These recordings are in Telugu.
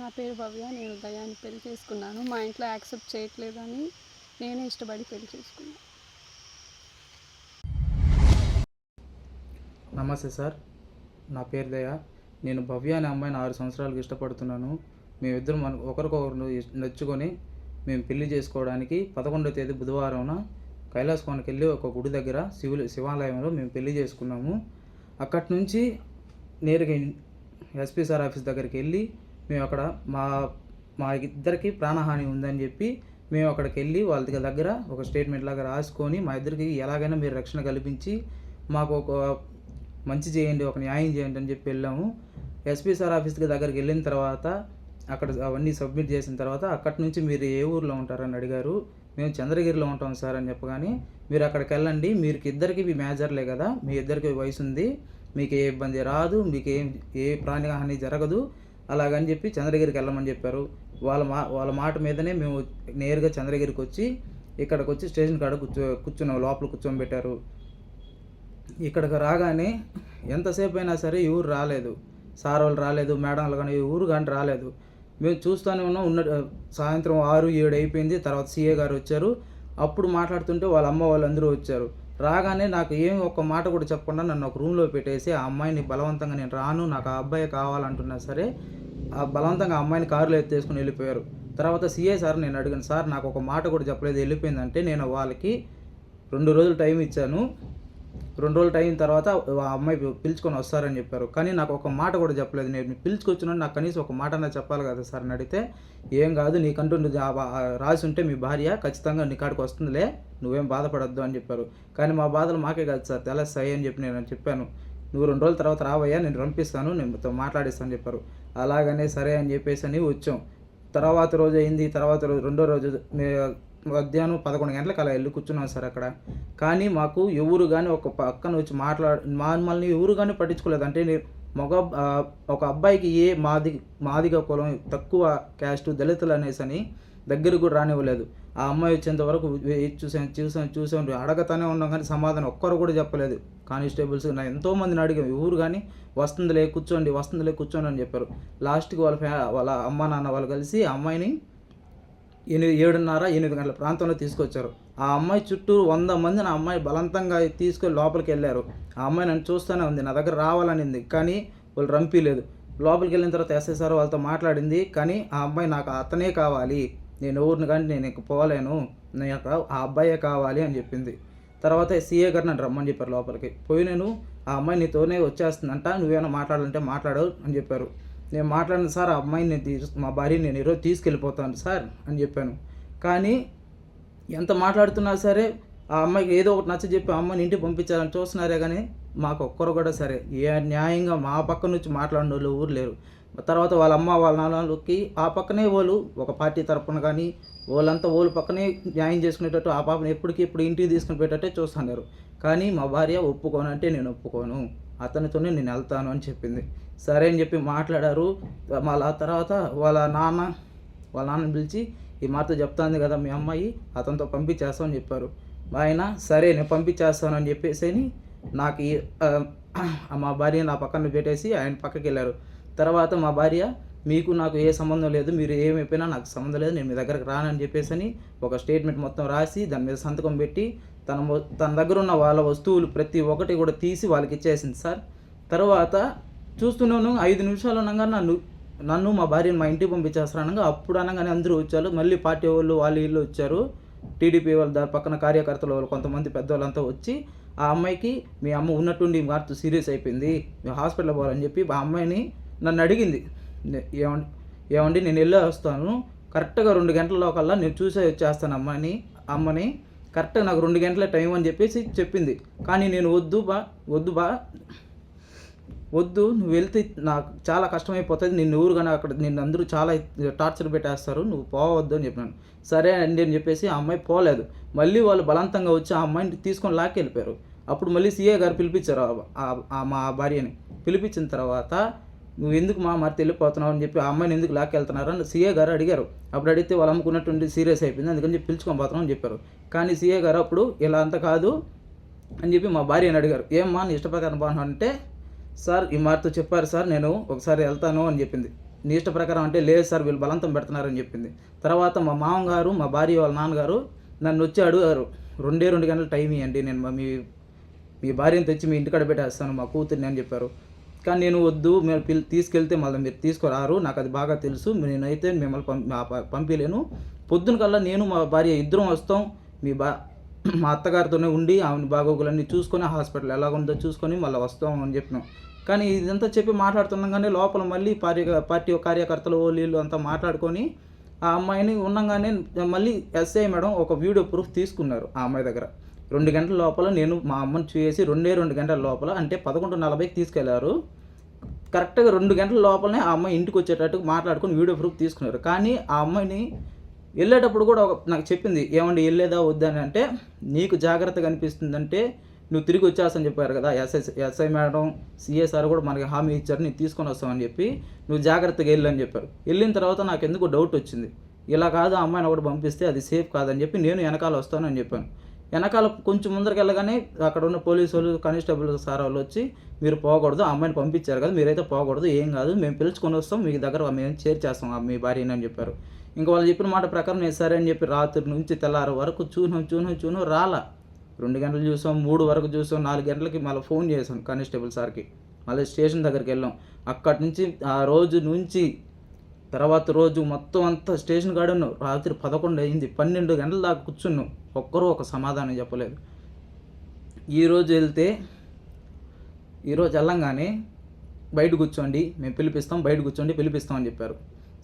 నా పేరు భవ్య. నేను దయాన్ని పెళ్లి చేసుకున్నాను. మా ఇంట్లో యాక్సెప్ట్ చేయట్లేదని నేనే ఇష్టపడి పెళ్లి చేసుకున్నాను. నమస్తే సార్, నా పేరు దయ. నేను భవ్య అనే అమ్మాయిని 6 సంవత్సరాలకు ఇష్టపడుతున్నాను. మేమిద్దరం ఒకరికొకరు నచ్చుకొని మేము పెళ్లి చేసుకోవడానికి 11వ తేదీ బుధవారంన కైలాసకోనకి వెళ్ళి ఒక గుడి దగ్గర శివాలయంలో మేము పెళ్లి చేసుకున్నాము. అక్కడి నుంచి నేరుగా ఎస్పీ సార్ ఆఫీస్ దగ్గరికి వెళ్ళి మేము అక్కడ మా ఇద్దరికి ప్రాణహాని ఉందని చెప్పి మేము అక్కడికి వెళ్ళి వాళ్ళ దగ్గర ఒక స్టేట్మెంట్ లాగా రాసుకొని మా ఇద్దరికి ఎలాగైనా మీరు రక్షణ కల్పించి మాకు ఒక మంచి చేయండి, ఒక న్యాయం చేయండి అని చెప్పి వెళ్ళాము. ఎస్పీ సార్ ఆఫీస్కి దగ్గరికి వెళ్ళిన తర్వాత అక్కడ అవన్నీ సబ్మిట్ చేసిన తర్వాత అక్కడి నుంచి మీరు ఏ ఊర్లో ఉంటారని అడిగారు. మేము చంద్రగిరిలో ఉంటాం సార్ అని చెప్పగానే మీరు అక్కడికి వెళ్ళండి, మీరు ఇద్దరికి మీ మేజర్లే కదా, మీ ఇద్దరికి వయసు ఉంది, మీకు ఏ ఇబ్బంది రాదు, మీకు ఏ ప్రాణహాని జరగదు అలాగని చెప్పి చంద్రగిరికి వెళ్ళమని చెప్పారు. వాళ్ళ మాట మీదనే మేము నేరుగా చంద్రగిరికి వచ్చి ఇక్కడికి వచ్చి స్టేషన్ కాడ కూర్చున్నాం, లోపల కూర్చొని పెట్టారు. ఇక్కడికి రాగానే ఎంతసేపు అయినా సరే ఎవరు రాలేదు, సార్ వాళ్ళు రాలేదు, మేడం వాళ్ళు కానీ ఎవరు కానీ రాలేదు. మేము చూస్తూనే ఉన్నాం. సాయంత్రం 6-7 అయిపోయింది. తర్వాత సీఏ గారు వచ్చారు. అప్పుడు మాట్లాడుతుంటే వాళ్ళ అమ్మ వాళ్ళందరూ వచ్చారు. రాగానే నాకు ఏం ఒక్క మాట కూడా చెప్పకుండా నన్ను ఒక రూమ్లో పెట్టేసి ఆ అమ్మాయిని బలవంతంగా నేను రాను, నాకు ఆ అబ్బాయి కావాలంటున్నా సరే ఆ బలవంతంగా ఆ అమ్మాయిని కారులో ఎత్తేసుకుని వెళ్ళిపోయారు. తర్వాత సీఏ సార్ నేను అడిగాను, సార్ నాకు ఒక మాట కూడా చెప్పలేదు వెళ్ళిపోయిందంటే నేను వాళ్ళకి 2 రోజులు టైం ఇచ్చాను, 2 రోజులు టైం తర్వాత ఆ అమ్మాయి పిలుచుకొని వస్తారని చెప్పారు. కానీ నాకు ఒక మాట కూడా చెప్పలేదు. నేను పిలుచుకొచ్చినా నాకు కనీసం ఒక మాట అన్నా చెప్పాలి కదా సార్ అని అడిగితే, ఏం కాదు నీకంటూ రాసి ఉంటే మీ భార్య ఖచ్చితంగా నీ కాడికి వస్తుందిలే, నువ్వేం బాధపడద్దు అని చెప్పారు. కానీ మా బాధలు మాకే కాదు సార్ తెలుస్తాయి అని చెప్పి నేను చెప్పాను. నువ్వు 2 రోజుల తర్వాత రావయ్యా, నేను పంపిస్తాను, నేను మాట్లాడిస్తాను చెప్పారు. అలాగనే సరే అని చెప్పేసి అని వచ్చాం. తర్వాత రోజు అయింది. తర్వాత రోజు రెండో రోజు మధ్యాహ్నం 11 గంటలకు అలా వెళ్ళి కూర్చున్నాం సార్ అక్కడ. కానీ మాకు ఎవరు కానీ ఒక పక్కన వచ్చి మమ్మల్ని ఎవరు కానీ పట్టించుకోలేదు. అంటే ఒక అబ్బాయికి మాదిగ కులం, తక్కువ క్యాస్ట్, దళితులు అనేసి అని దగ్గరకు కూడా రానివ్వలేదు. ఆ అమ్మాయి వచ్చేంత వరకు చూసాం అడగతానే ఉన్నాం కానీ సమాధానం ఒక్కరు కూడా చెప్పలేదు. కానిస్టేబుల్స్ ఎంతోమందిని అడిగాం, ఎవరు కానీ వస్తుందిలే కూర్చోండి అని చెప్పారు. లాస్ట్కి వాళ్ళ అమ్మ నాన్న వాళ్ళు కలిసి ఆ అమ్మాయిని 7:30-8 గంటల ప్రాంతంలో తీసుకొచ్చారు. ఆ అమ్మాయి చుట్టూ 100 మందిని ఆ అమ్మాయి బలవంతంగా తీసుకొని లోపలికి వెళ్ళారు. ఆ అమ్మాయి నన్ను చూస్తూనే ఉంది, నా దగ్గర రావాలనింది, కానీ వాళ్ళు రంపిలేదు. లోపలికి వెళ్ళిన తర్వాత ఎస్ఐ సార్ వాళ్ళతో మాట్లాడింది. కానీ ఆ అమ్మాయి నాకు అతనే కావాలి, నేను ఎవరిని కానీ నేను ఇంక పోలేను, నాకు ఆ అబ్బాయే కావాలి అని చెప్పింది. తర్వాత సీఏ గారు నన్ను రమ్మని చెప్పారు లోపలికి. పోయి నేను ఆ అమ్మాయి నీతోనే వచ్చేస్తుందంట, నువ్వేమైనా మాట్లాడాలంటే మాట్లాడు అని చెప్పారు. నేను మాట్లాడిన సార్ ఆ అమ్మాయిని మా భార్యని నేను ఈరోజు తీసుకెళ్ళిపోతాను సార్ అని చెప్పాను. కానీ ఎంత మాట్లాడుతున్నా సరే ఆ అమ్మాయికి ఏదో ఒకటి నచ్చ చెప్పి ఆ అమ్మాయిని ఇంటికి పంపించాలని చూస్తున్నారే కానీ మాకు ఒక్కరు కూడా సరే న్యాయంగా మా పక్క నుంచి మాట్లాడిన వాళ్ళు ఊరు లేరు. తర్వాత వాళ్ళ అమ్మ వాళ్ళ నాన్నలకి ఆ పక్కనే వాళ్ళు ఒక పార్టీ తరపున కానీ వాళ్ళంతా వాళ్ళ పక్కనే న్యాయం చేసుకునేటట్టు ఆ పాపను ఎప్పటికిప్పుడు ఇంటికి తీసుకుని పెట్టేట్టే చూస్తున్నారు. కానీ మా భార్య ఒప్పుకోను అంటే నేను ఒప్పుకోను, అతనితోనే నేను వెళ్తాను అని చెప్పింది. సరే అని చెప్పి మాట్లాడారు. మళ్ళా తర్వాత వాళ్ళ నాన్నని పిలిచి ఈ మాతో చెప్తాంది కదా మీ అమ్మాయి, అతనితో పంపించేస్తామని చెప్పారు. ఆయన సరే నేను పంపించేస్తాను అని చెప్పేసి నాకు మా భార్య నా పక్కన పెట్టేసి ఆయన పక్కకి వెళ్ళారు. తర్వాత మా భార్య మీకు నాకు ఏ సంబంధం లేదు, మీరు ఏమైపోయినా నాకు సంబంధం లేదు, నేను మీ దగ్గరకు రానని చెప్పేసి ఒక స్టేట్మెంట్ మొత్తం రాసి దాని మీద సంతకం పెట్టి తన దగ్గర ఉన్న వాళ్ళ వస్తువులు ప్రతి ఒక్కటి కూడా తీసి వాళ్ళకి ఇచ్చేసింది సార్. తర్వాత చూస్తున్నాను 5 నిమిషాలు అనగా నన్ను మా భార్యను మా ఇంటికి పంపించేస్తారనగా అప్పుడు అనగానే అందరూ వచ్చారు. మళ్ళీ పార్టీ వాళ్ళు వీళ్ళు వచ్చారు, టీడీపీ వాళ్ళు దాని పక్కన కార్యకర్తలు వాళ్ళు కొంతమంది పెద్దవాళ్ళంతా వచ్చి ఆ అమ్మాయికి మీ అమ్మ ఉన్నట్టుండి మార్పు సీరియస్ అయిపోయింది, మేము హాస్పిటల్ పోవాలని చెప్పి ఆ అమ్మాయిని నన్ను అడిగింది. ఏమండి నేను వెళ్ళి వస్తాను, కరెక్ట్గా 2 గంటల కల్లా నేను చూసే వచ్చేస్తాను అమ్మని కరెక్ట్గా నాకు 2 గంటల టైం అని చెప్పేసి చెప్పింది. కానీ నేను వద్దు నువ్వు వెళ్తే నాకు చాలా కష్టమైపోతుంది, నిన్ను ఊరు కానీ అక్కడ నిన్ను అందరూ చాలా టార్చర్ పెట్టేస్తారు, నువ్వు పోవద్దు అని చెప్పినాను. సరే అండి అని చెప్పేసి ఆ అమ్మాయి పోలేదు. మళ్ళీ వాళ్ళు బలవంతంగా వచ్చి ఆ అమ్మాయిని తీసుకొని లాక్కెళ్ళిపోయారు. అప్పుడు మళ్ళీ సీఏ గారు పిలిపించారు మా భార్యని. పిలిపించిన తర్వాత నువ్వు ఎందుకు మరి వెళ్ళిపోతున్నావు అని చెప్పి ఆ అమ్మాయిని ఎందుకు లాక్కెళ్తున్నారు అని సీఏ గారు అడిగారు. అప్పుడు అడిగితే వాళ్ళు అమ్ముకున్నటువంటి సీరియస్ అయిపోయింది, అందుకని చెప్పి పిలుచుకొని పోతున్నాం అని చెప్పారు. కానీ సీఏ గారు అప్పుడు ఇలా అంత కాదు అని చెప్పి మా భార్యని అడిగారు. ఏమ్మా నీ ఇష్టప్రకారం బాగున్నా అంటే, సార్ ఈ మాటతో చెప్పారు సార్, నేను ఒకసారి వెళ్తాను అని చెప్పింది. నీ ఇష్ట ప్రకారం అంటే లేదు సార్ వీళ్ళు బలవంతం పెడుతున్నారని చెప్పింది. తర్వాత మా మామగారు మా భార్య వాళ్ళ నాన్నగారు నన్ను వచ్చి అడిగారు, 2 గంటలు టైం ఇవ్వండి, నేను మీ భార్యను తెచ్చి మీ ఇంటికాడ పెట్టేస్తాను మా కూతుర్ని అని చెప్పారు. కానీ నేను వద్దు, మీరు తీసుకెళ్తే మళ్ళీ మీరు తీసుకురారు, నాకు అది బాగా తెలుసు, నేనైతే మిమ్మల్ని పంపించలేను. పొద్దున కల్లా నేను మా భార్య ఇద్దరం వస్తాం, మా అత్తగారితోనే ఉండి ఆమెను బాగోగులన్నీ చూసుకొని హాస్పిటల్ ఎలాగుందో చూసుకొని మళ్ళీ వస్తాం అని చెప్పినాం. కానీ ఇదంతా చెప్పి మాట్లాడుతున్నాగానే లోపల మళ్ళీ పార్టీ కార్యకర్తలు వీళ్ళు అంతా మాట్లాడుకొని ఆ అమ్మాయిని ఉండగానే మళ్ళీ ఎస్ఐ మేడం ఒక వీడియో ప్రూఫ్ తీసుకున్నారు ఆ అమ్మాయి దగ్గర. 2 గంటల లోపల నేను మా అమ్మని చూసి 2 గంటల లోపల అంటే 11:40కి తీసుకెళ్లారు. కరెక్ట్గా 2 గంటల లోపలనే ఆ అమ్మాయి ఇంటికి వచ్చేటట్టు మాట్లాడుకొని వీడియో ప్రూఫ్ తీసుకున్నారు. కానీ ఆ అమ్మాయిని వెళ్ళేటప్పుడు కూడా నాకు చెప్పింది, ఏమండి వెళ్ళేదా వద్దని అంటే, నీకు జాగ్రత్తగా అనిపిస్తుందంటే నువ్వు తిరిగి వచ్చేస్తాను చెప్పారు కదా ఎస్ఐ మేడం సిఏ సార్ కూడా మనకి హామీ ఇచ్చారు, నేను తీసుకొని వస్తామని చెప్పి, నువ్వు జాగ్రత్తగా వెళ్ళు అని చెప్పారు. వెళ్ళిన తర్వాత నాకు ఎందుకు డౌట్ వచ్చింది, ఇలా కాదు ఆ అమ్మాయిని ఒకటి పంపిస్తే అది సేఫ్ కాదని చెప్పి నేను వెనకాల వస్తాను అని చెప్పాను. వెనకాల కొంచెం ముందరికి వెళ్ళగానే అక్కడ ఉన్న పోలీసు వాళ్ళు కానిస్టేబుల్ సార్ వాళ్ళు వచ్చి, మీరు పోకూడదు, ఆ అమ్మాయిని పంపించారు కదా మీరైతే పోకూడదు, ఏం కాదు మేము పిలుచుకొని వస్తాం, మీ దగ్గర మేము చేర్చేస్తాం మీ భార్యని అని చెప్పారు. ఇంకా వాళ్ళు చెప్పిన మాట ప్రకారం నేను సరే అని చెప్పి రాత్రి నుంచి తెల్లారి వరకు చూను రాలా. 2 గంటలు చూసాం, 3 వరకు చూసాం, 4 గంటలకి మళ్ళీ ఫోన్ చేసాం కానిస్టేబుల్ సార్కి, మళ్ళీ స్టేషన్ దగ్గరికి వెళ్ళాం. అక్కడి నుంచి ఆ రోజు నుంచి తర్వాత రోజు మొత్తం అంతా స్టేషన్ కాడ ఉన్నాం. రాత్రి 11 అయింది, 12 గంటల దాకా కూర్చున్నాం, ఒక్కరూ ఒక సమాధానం చెప్పలేదు. ఈరోజు వెళ్ళంగానే బయట కూర్చోండి మేము పిలిపిస్తాం, బయట కూర్చోండి పిలిపిస్తాం అని చెప్పారు.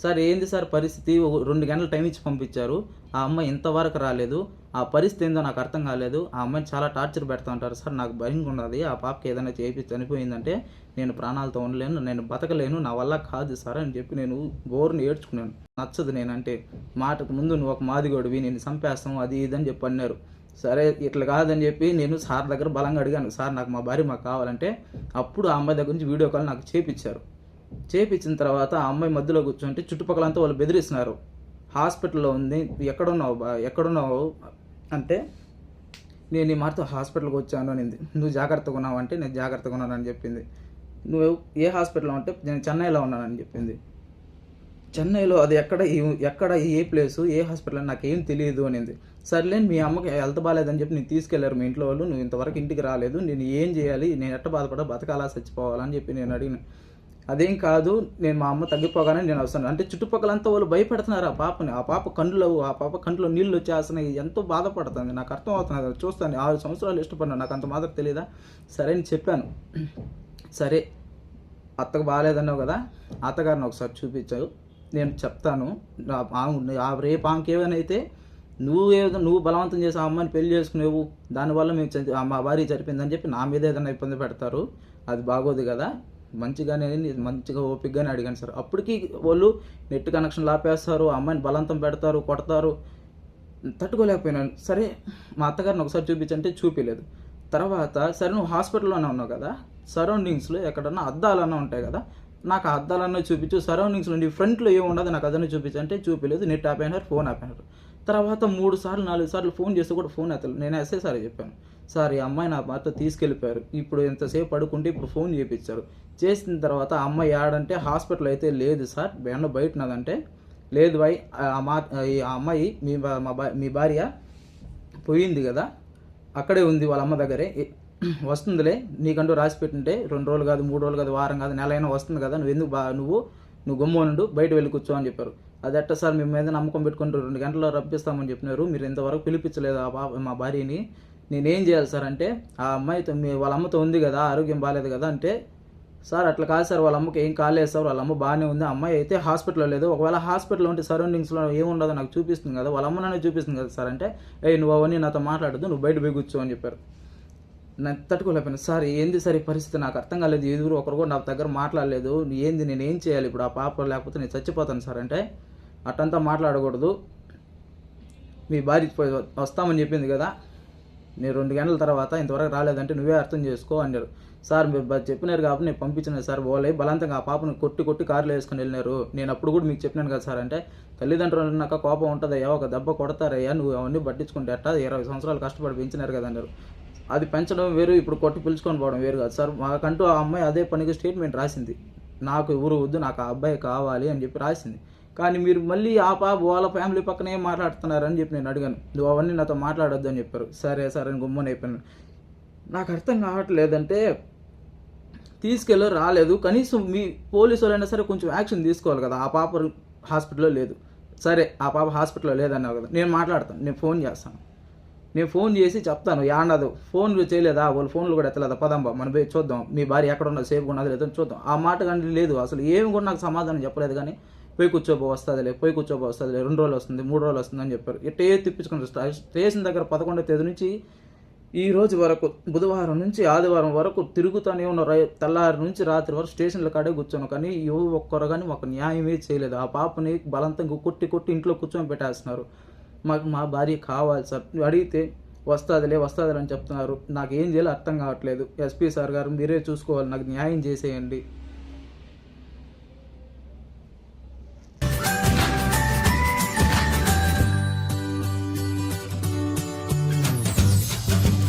సార్ ఏంది సార్ పరిస్థితి, 2 గంటలు టైం ఇచ్చి పంపించారు, ఆ అమ్మాయి ఇంతవరకు రాలేదు, ఆ పరిస్థితి ఏందో నాకు అర్థం కాలేదు, ఆ అమ్మాయిని చాలా టార్చర్ పెడతా ఉంటారు సార్, నాకు భయంగా ఉన్నది, ఆ పాపకి ఏదైనా చేయించి చనిపోయిందంటే నేను ప్రాణాలతో ఉండలేను, నేను బతకలేను, నా వల్ల కాదు సార్ అని చెప్పి నేను బోర్ని ఏడ్చుకున్నాను. నచ్చదు నేనంటే, మాటకు ముందు నువ్వు ఒక మాదిగోడివి, నేను చంపేస్తాం అది ఇదని చెప్పి అన్నారు. సరే ఇట్లా కాదని చెప్పి నేను సార్ దగ్గర బలంగా అడిగాను, సార్ నాకు మా భార్య మాకు కావాలంటే అప్పుడు ఆ అమ్మాయి దగ్గర నుంచి వీడియో కాల్ నాకు చేపించిన తర్వాత ఆ అమ్మాయి మధ్యలో కూర్చుంటే చుట్టుపక్కలంతా వాళ్ళు బెదిరిస్తున్నారు, హాస్పిటల్లో ఉంది, ఎక్కడున్నావు అంటే, నేను ఈ మాటతో హాస్పిటల్కి వచ్చాను అనింది. నువ్వు జాగ్రత్తగా ఉన్నావు అంటే నేను జాగ్రత్తగా ఉన్నానని చెప్పింది. నువ్వు ఏ హాస్పిటల్లో అంటే నేను చెన్నైలో ఉన్నానని చెప్పింది. చెన్నైలో అది ఎక్కడ ఏ ప్లేసు ఏ హాస్పిటల్ నాకేం తెలియదు అనింది. సర్లే మీ అమ్మకి హెల్త్ బాగాలేదని చెప్పి నేను తీసుకెళ్లారు మీ ఇంట్లో వాళ్ళు, నువ్వు ఇంతవరకు ఇంటికి రాలేదు, నేను ఏం చేయాలి, నేను ఎట్ట బాధపడా బతకాలా చచ్చిపోవాలని చెప్పి నేను అడిగిన. అదేం కాదు, నేను మా అమ్మ తగ్గిపోగానే నేను వస్తాను అంటే చుట్టుపక్కలంతా వాళ్ళు భయపెడుతున్నారు ఆ పాపని. ఆ పాప కంట్లో నీళ్ళు వచ్చేస్తున్నాయి, ఎంతో బాధపడుతుంది, నాకు అర్థం అవుతున్నది, చూస్తాను 6 సంవత్సరాలు ఇష్టపడినా, నాకు అంత మాత్రం తెలియదా. సరే అని చెప్పాను. సరే అత్తకు బాగాలేదన్నావు కదా, అత్తగారిని ఒకసారి చూపించావు, నేను చెప్తాను, రేపు ఆమెకి ఏమైనా అయితే నువ్వు బలవంతం చేసి ఆ అమ్మాయిని పెళ్లి చేసుకునేవు, దానివల్ల మేము మా భార్య చనిపోయిందని చెప్పి నా మీద ఏదైనా ఇబ్బంది పెడతారు, అది బాగోదు కదా, మంచిగా ఓపికగానే అడిగాను సార్. అప్పటికి వాళ్ళు నెట్ కనెక్షన్ ఆపేస్తారు, అమ్మాయిని బలవంతం పెడతారు, కొడతారు, తట్టుకోలేకపోయినాను. సరే మా అత్తగారిని ఒకసారి చూపించంటే చూపించలేదు. తర్వాత సరే నువ్వు హాస్పిటల్లోనే ఉన్నావు కదా, సరౌండింగ్స్లో ఎక్కడన్నా అద్దాలన్నా ఉంటాయి కదా, నాకు ఆ అద్దాలన్నా చూపించు, సరౌండింగ్స్లో నీ ఫ్రంట్లో ఏమి ఉండదు నాకు అదన్నా చూపించంటే చూపించలేదు, నెట్ ఆపేనారు, ఫోన్ ఆపేనారు. తర్వాత 3 సార్లు 4 సార్లు ఫోన్ చేస్తే కూడా ఫోన్ ఎత్తలేదు. నేను ఎస్ఐ సార్ చెప్పాను, సార్ ఈ అమ్మాయి నా భర్త తీసుకెళ్ళిపోయారు, ఇప్పుడు ఎంతసేపు పడుకుంటే ఇప్పుడు ఫోన్ చేయించారు, చేసిన తర్వాత ఆ అమ్మాయి ఆడంటే హాస్పిటల్ అయితే లేదు సార్, బయట ఉన్నదంటే లేదు బాయ్, ఆ అమ్మాయి మీ భార్య పోయింది కదా, అక్కడే ఉంది వాళ్ళ అమ్మ దగ్గరే, వస్తుందిలే, నీకంటూ రాసి పెట్టింటే 2 రోజులు కాదు 3 రోజులు కాదు వారం కాదు నెల అయినా వస్తుంది కదా, నువ్వు ఎందుకు నువ్వు గమ్మునుండు, బయట వెళ్ళి కూర్చో అని చెప్పారు. అది ఎట్ట సార్ మీ మీద నమ్మకం పెట్టుకుంటూ 2 గంటల్లో రప్పిస్తామని చెప్పినారు, మీరు ఇంతవరకు పిలిపించలేదు మా భార్యని, నేనేం చేయాలి సార్ అంటే, ఆ అమ్మాయితో వాళ్ళ అమ్మతో ఉంది కదా, ఆరోగ్యం బాగాలేదు కదా అంటే, సార్ అట్లా కాదు సార్, వాళ్ళ అమ్మకి ఏం కాలేదు సార్, వాళ్ళ అమ్మ బాగానే ఉంది, అమ్మాయి అయితే హాస్పిటల్లో లేదు, ఒకవేళ హాస్పిటల్లో ఉంటే సరౌండింగ్స్లో ఏముండదో నాకు చూపిస్తుంది కదా, వాళ్ళ అమ్మనే చూపిస్తుంది కదా సార్ అంటే, నువ్వు అవన్నీ నాతో మాట్లాడద్దు, నువ్వు బయట పోయి కూర్చో అని చెప్పారు. నేను తట్టుకోలేకపోయినా, సార్ ఏంది సార్ ఈ పరిస్థితి, నాకు అర్థం కాలేదు, ఎదురు ఒకరు కూడా నా దగ్గర మాట్లాడలేదు, ఏంది నేను ఏం చేయాలి ఇప్పుడు, ఆ పాప లేకపోతే నేను చచ్చిపోతాను సార్ అంటే, అట్టంతా మాట్లాడకూడదు, మీ భార్య వస్తామని చెప్పింది కదా, నేను 2 గంటల తర్వాత ఇంతవరకు రాలేదంటే నువ్వే అర్థం చేసుకో అన్నారు. సార్ మీరు చెప్పినారు కాబట్టి నేను పంపించిన సార్, ఓలే బలంతంగా ఆ పాపను కొట్టి కార్లో వేసుకొని వెళ్ళినారు, నేను అప్పుడు కూడా మీకు చెప్పినాను కదా సార్ అంటే, తల్లిదండ్రులు నాకు కోపం ఉంటుందయ్యా, ఒక దెబ్బ కొడతారయ్యా, నువ్వు అవన్నీ పట్టించుకుంటే అట్టా, 20 సంవత్సరాలు కష్టపడి పెంచినారు కదా అన్నారు. అది పెంచడం వేరు, ఇప్పుడు కొట్టి పిలుచుకొని పోవడం వేరు కాదు సార్, మాకంటూ ఆ అమ్మాయి అదే పనికి స్టేట్మెంట్ రాసింది, నాకు ఎవరు వద్దు, నాకు ఆ అబ్బాయి కావాలి అని చెప్పి రాసింది. కానీ మీరు మళ్ళీ ఆ పాప వాళ్ళ ఫ్యామిలీ పక్కనే మాట్లాడుతున్నారని చెప్పి నేను అడిగాను. నువ్వు అవన్నీ నాతో మాట్లాడొద్దు అని చెప్పారు. సరే సరే అని గమ్మున అయిపోయాను. నాకు అర్థం కావట్లేదంటే తీసుకెళ్ళి రాలేదు, కనీసం మీ పోలీసు వాళ్ళైనా సరే కొంచెం యాక్షన్ తీసుకోవాలి కదా. ఆ పాప హాస్పిటల్లో లేదు, సరే ఆ పాప హాస్పిటల్లో లేదన్నావు కదా, నేను మాట్లాడతాను, నేను ఫోన్ చేస్తాను, నేను ఫోన్ చేసి చెప్తాను ఏడదు. ఫోన్ చేయలేదా, వాళ్ళ ఫోన్లు కూడా ఎత్తలేదా, పదంబా మనం పోయి చూద్దాం, మీ భార్య ఎక్కడ ఉన్నది, సేఫ్గా ఉన్నది లేదని చూద్దాం. ఆ మాట కానీ లేదు, అసలు ఏమి కూడా నాకు సమాధానం చెప్పలేదు. కానీ పోయి కూర్చోబో వస్తుందిలే, పోయి కూర్చోబో వస్తుందిలే, 2 రోజులు వస్తుంది, 3 రోజులు వస్తుంది అని చెప్పారు. ఎట్టే తిప్పించుకుని స్టేషన్ దగ్గర 11వ తేదీ నుంచి ఈ రోజు వరకు, బుధవారం నుంచి ఆదివారం వరకు తిరుగుతూనే ఉన్న, తెల్లారి నుంచి రాత్రి వరకు స్టేషన్ల కాడే కూర్చోను. కానీ ఒక్కరు కానీ ఒక న్యాయమే చేయలేదు. ఆ పాపని బలవంతంగా కొట్టి ఇంట్లో కూర్చొని పెట్టేస్తున్నారు. మాకు మా భార్య కావాలి సార్, అడిగితే వస్తుందిలే అని చెప్తున్నారు. నాకు ఏం చేయాలో అర్థం కావట్లేదు. ఎస్పీ సార్ గారు మీరే చూసుకోవాలి, నాకు న్యాయం చేసేయండి.